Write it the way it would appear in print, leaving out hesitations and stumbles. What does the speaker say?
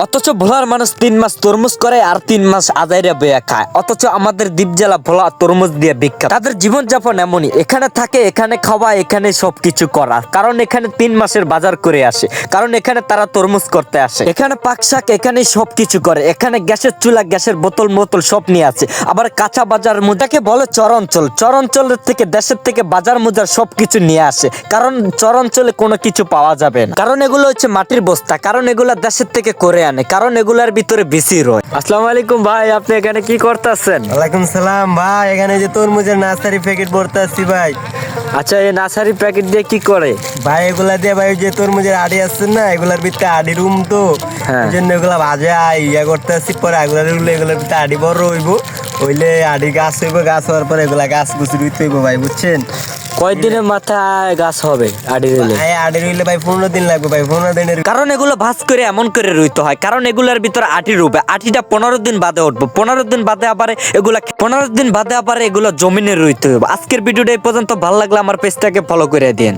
অথচ ভোলার মানুষ 3 মাস তরমুজ করে আর 3 মাস আজাইরা বেয়া খায়। অথচ আমাদের দ্বীপ জেলা ভোলা তরমুজ দিয়ে বিখ্যাত। তাদের জীবনযাপন এমনই, এখানে থাকে, এখানে খাওয়া, এখানে সবকিছু করা। কারণ এখানে 3 মাসের বাজার করে আসে, কারণ এখানে তারা তরমুজ করতে আসে। এখানে পাক শাক, এখানে সবকিছু করে। এখানে গ্যাসের চুলা, গ্যাসের বোতল মোতল সব নিয়ে আছে। আবার কাঁচা বাজার মুদাকে বলে চরাঞ্চল। চরাঞ্চলের থেকে, দেশের থেকে বাজার মুজার সবকিছু নিয়ে আসে। কারণ চরাঞ্চলে কোনো কিছু পাওয়া যাবে না, কারণ এগুলো হচ্ছে মাটির বস্তা, কারণ এগুলা দেশের থেকে করে আনে, কারণ এগুলার ভিতরে বেশি রয়। আসসালামু আলাইকুম ভাই, আপনি এখানে কি করতেছেন? ওয়ালাইকুম সালাম ভাই, এখানে যে তরমুজের নার্সারি প্যাকেট ভরতে আসছি ভাই। আচ্ছা, এই নার্সারি প্যাকেট দিয়ে কি করে? ভাই এগুলা দিয়ে ভাই ওই যে তরমুজের আড়ি আসছে না, এগুলার ভিতরে আড়ি রুম তো, হ্যাঁ। এই জন্য এগুলা ভাজা ইয়া করতে আসছি। পরে এগুলার ভিতরে আড়ি বড় হইব, হইলে আড়ি গাছ হইব, গাছ হওয়ার পরে এগুলা গাছ গুছি রুইতে হইব ভাই, বুঝছেন? কয়দিনের মাথায় গাছ হবে আড়ি দিলে? আড়ি রইলে ভাই 15 দিন লাগবে ভাই, 15 দিনের। কারণ এগুলো ভাঁজ করে এমন করে রুইতে হয়, কারণ এগুলার ভিতরে আটি রুবে, আটিটা 15 দিন বাদে উঠবো, 15 দিন বাদে আবার এগুলো জমিনে রুইতে হবে। আজকের ভিডিওটা এই পর্যন্ত, ভালো লাগলে আমার পেজটাকে ফলো করে দিন।